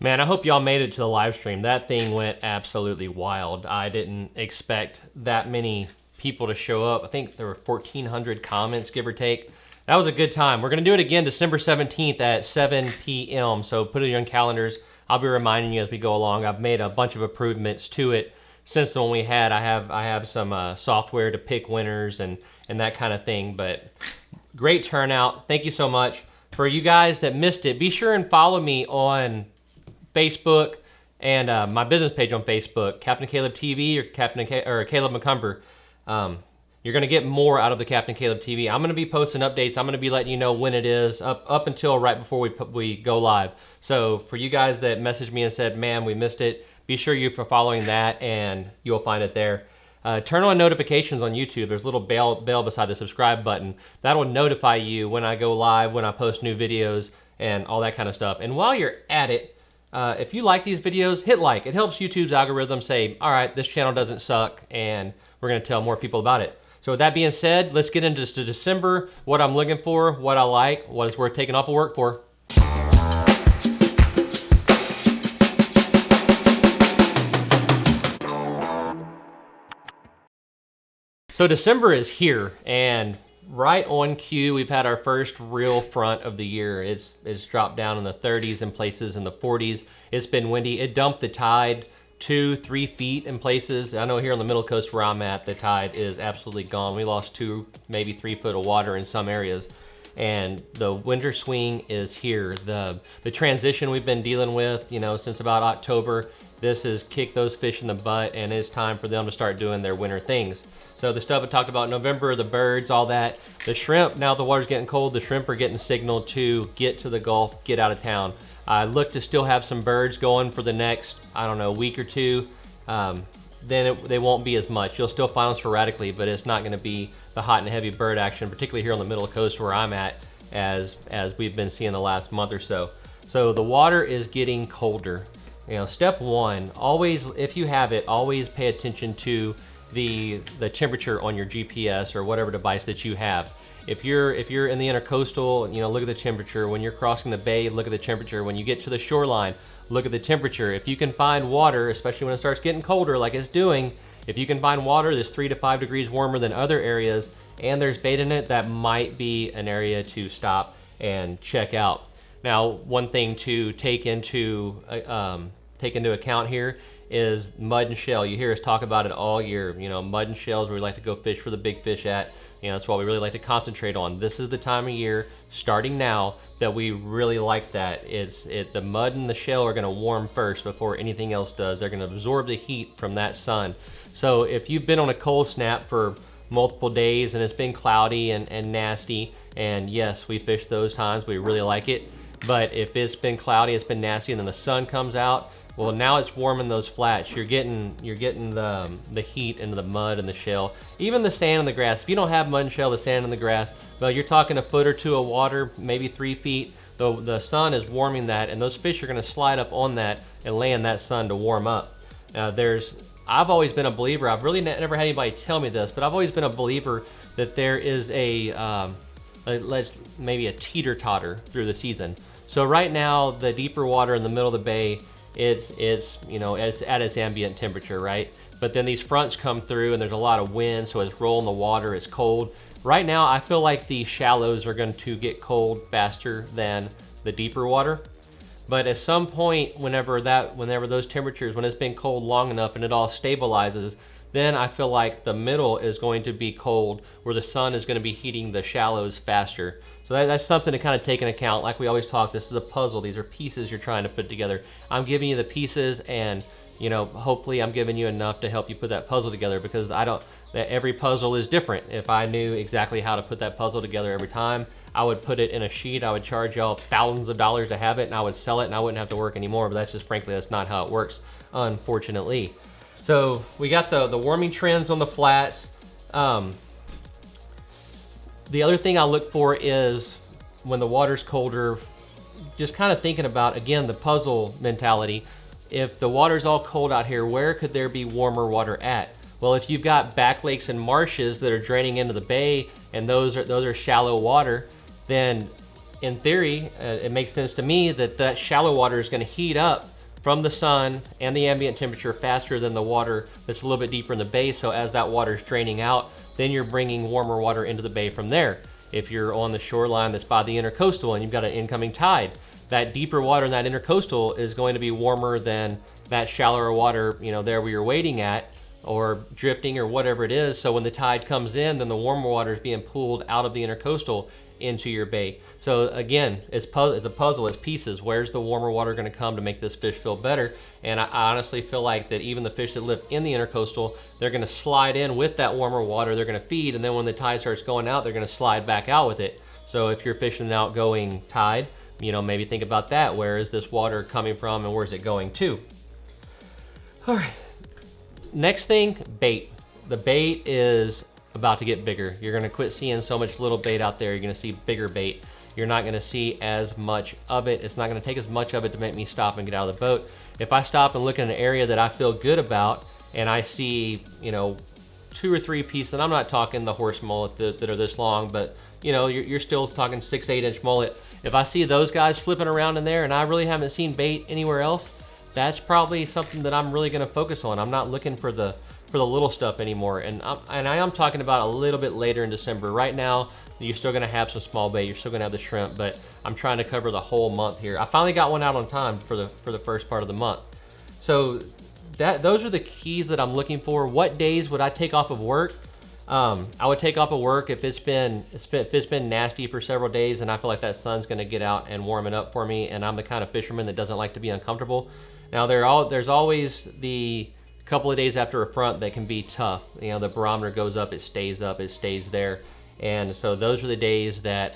Man, I hope y'all made it to the live stream. That thing went absolutely wild. I didn't expect that many people to show up. I think there were 1,400 comments, give or take. That was a good time. We're gonna do it again December 17th at 7 p.m. So put it in your calendars. I'll be reminding you as we go along. I've made a bunch of improvements to it since the one we had. I have some software to pick winners and that kind of thing. But great turnout. Thank you so much. For you guys that missed it, be sure and follow me on Facebook and my business page on Facebook, Captain Caleb TV or Caleb McCumber. You're gonna get more out of the Captain Caleb TV. I'm gonna be posting updates. I'm gonna be letting you know when it is up until right before we go live. So for you guys that messaged me and said, "Man, we missed it," be sure you're following that, and you'll find it there. Turn on notifications on YouTube. There's a little bell beside the subscribe button. That'll notify you when I go live, when I post new videos, and all that kind of stuff. And while you're at it, if you like these videos, hit like. It helps YouTube's algorithm say, all right, this channel doesn't suck, and we're gonna tell more people about it. So with that being said, let's get into December, what I'm looking for, what I like, what is worth taking off of work for. So December is here, and right on cue, we've had our first real front of the year. It's dropped down in the 30s in places, in the 40s. It's been windy. It dumped the tide 2-3 feet in places. I know here on the Middle Coast where I'm at, the tide is absolutely gone. We lost 2, maybe 3 foot of water in some areas. And the winter swing is here. The transition we've been dealing with, since about October, this has kicked those fish in the butt, and it's time for them to start doing their winter things. So the stuff I talked about in November, the birds, all that. The shrimp, now the water's getting cold, the shrimp are getting signaled to get to the Gulf, get out of town. I look to still have some birds going for the next, week or two. Then they won't be as much. You'll still find them sporadically, but it's not gonna be the hot and heavy bird action, particularly here on the Middle Coast where I'm at, as we've been seeing the last month or so. So the water is getting colder. Step one, always, if you have it, always pay attention to the temperature on your GPS or whatever device that you have. If you're in the intercoastal, look at the temperature. When you're crossing the bay, look at the temperature. When you get to the shoreline, look at the temperature. If you can find water, especially when it starts getting colder like it's doing, if you can find water that's 3 to 5 degrees warmer than other areas and there's bait in it, that might be an area to stop and check out. Now, one thing to take into account here is mud and shell. You hear us talk about it all year. Mud and shells where we like to go fish for the big fish at. That's what we really like to concentrate on. This is the time of year, starting now, that we really like that. The mud and the shell are gonna warm first before anything else does. They're gonna absorb the heat from that sun. So if you've been on a cold snap for multiple days and it's been cloudy and nasty, and yes, we fish those times, we really like it. But if it's been cloudy, it's been nasty, and then the sun comes out, well, now it's warming those flats. You're getting the heat into the mud and the shell, even the sand and the grass. If you don't have mud and shell, the sand and the grass, well, you're talking a foot or two of water, maybe 3 feet. The sun is warming that, and those fish are going to slide up on that and lay in that sun to warm up. Now, I've always been a believer. I've really never had anybody tell me this, but I've always been a believer that there is maybe a teeter-totter through the season. So right now, the deeper water in the middle of the bay, it's at its ambient temperature, right? But then these fronts come through and there's a lot of wind, so it's rolling the water, it's cold. Right now, I feel like the shallows are going to get cold faster than the deeper water. But at some point, whenever those temperatures, when it's been cold long enough and it all stabilizes, then I feel like the middle is going to be cold, where the sun is going to be heating the shallows faster. So that's something to kind of take into account. Like we always talk, this is a puzzle. These are pieces you're trying to put together. I'm giving you the pieces, and hopefully I'm giving you enough to help you put that puzzle together, because every puzzle is different. If I knew exactly how to put that puzzle together every time, I would put it in a sheet. I would charge y'all thousands of dollars to have it, and I would sell it, and I wouldn't have to work anymore. But that's not how it works, unfortunately. So we got the warming trends on the flats. The other thing I look for is when the water's colder, just kind of thinking about, again, the puzzle mentality. If the water's all cold out here, where could there be warmer water at? Well, if you've got back lakes and marshes that are draining into the bay, and those are shallow water, then in theory, it makes sense to me that that shallow water is going to heat up from the sun and the ambient temperature faster than the water that's a little bit deeper in the bay. So as that water is draining out, then you're bringing warmer water into the bay from there. If you're on the shoreline that's by the intercoastal and you've got an incoming tide, that deeper water in that intercoastal is going to be warmer than that shallower water, you know, there where you're waiting at, or drifting or whatever it is. So when the tide comes in, then the warmer water is being pulled out of the intercoastal into your bay. So again, it's a puzzle, it's pieces. Where's the warmer water gonna come to make this fish feel better? And I honestly feel like that even the fish that live in the intercoastal, they're gonna slide in with that warmer water, they're gonna feed, and then when the tide starts going out, they're gonna slide back out with it. So if you're fishing an outgoing tide, you know, maybe think about that. Where is this water coming from and where's it going to? All right, next thing, bait. The bait is about to get bigger. You're gonna quit seeing so much little bait out there. You're gonna see bigger bait. You're not gonna see as much of it. It's not gonna take as much of it to make me stop and get out of the boat. If I stop and look at an area that I feel good about and I see, you know, 2 or 3 pieces, and I'm not talking the horse mullet that are this long, but you know, you're still talking 6, 8 inch mullet. If I see those guys flipping around in there and I really haven't seen bait anywhere else, that's probably something that I'm really gonna focus on. I'm not looking for the little stuff anymore. And I am talking about a little bit later in December. Right now, you're still gonna have some small bait, you're still gonna have the shrimp, but I'm trying to cover the whole month here. I finally got one out on time for the first part of the month. So those are the keys that I'm looking for. What days would I take off of work? I would take off of work if it's been nasty for several days and I feel like that sun's gonna get out and warm it up for me, and I'm the kind of fisherman that doesn't like to be uncomfortable. Now there's always the couple of days after a front that can be tough. You know, the barometer goes up, it stays there. And so those are the days that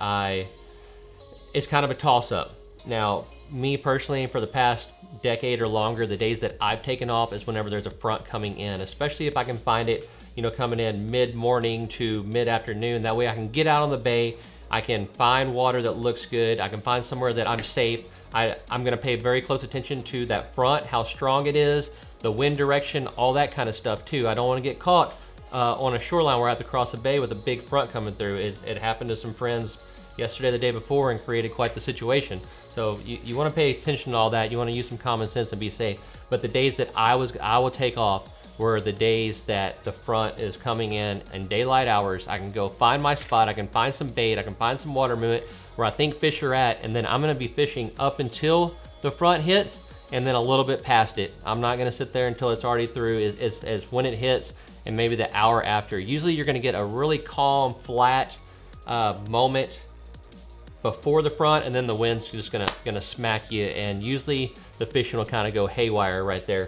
it's kind of a toss up. Now, me personally, for the past decade or longer, the days that I've taken off is whenever there's a front coming in, especially if I can find it, you know, coming in mid-morning to mid-afternoon. That way I can get out on the bay, I can find water that looks good, I can find somewhere that I'm safe. I'm gonna pay very close attention to that front, how strong it is, the wind direction, all that kind of stuff too. I don't want to get caught on a shoreline where I have to cross a bay with a big front coming through. It happened to some friends yesterday, the day before, and created quite the situation. So you want to pay attention to all that. You want to use some common sense and be safe. But the days that I will take off were the days that the front is coming in daylight hours. I can go find my spot, I can find some bait, I can find some water movement where I think fish are at, and then I'm gonna be fishing up until the front hits, and then a little bit past it. I'm not gonna sit there until it's already through, as when it hits, and maybe the hour after. Usually you're gonna get a really calm, flat moment before the front, and then the wind's just gonna smack you, and usually the fishing will kind of go haywire right there.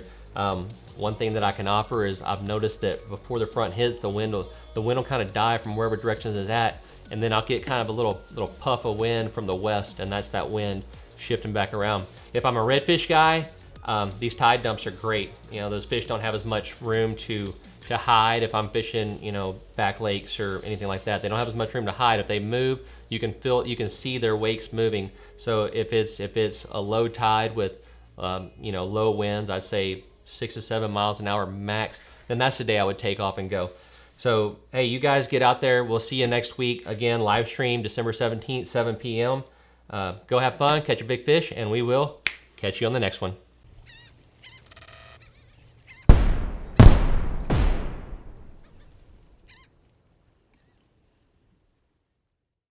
One thing that I can offer is I've noticed that before the front hits, the wind will kind of die from wherever direction it's at, and then I'll get kind of a little puff of wind from the west, and that's that wind shifting back around. If I'm a redfish guy, these tide dumps are great. You know, those fish don't have as much room to hide. If I'm fishing, you know, back lakes or anything like that, they don't have as much room to hide. If they move, you can see their wakes moving. So if it's a low tide with, you know, low winds, I'd say 6 to 7 miles an hour max, then that's the day I would take off and go. So, hey, you guys get out there. We'll see you next week. Again, live stream December 17th, 7 p.m. Go have fun, catch a big fish, and we will catch you on the next one.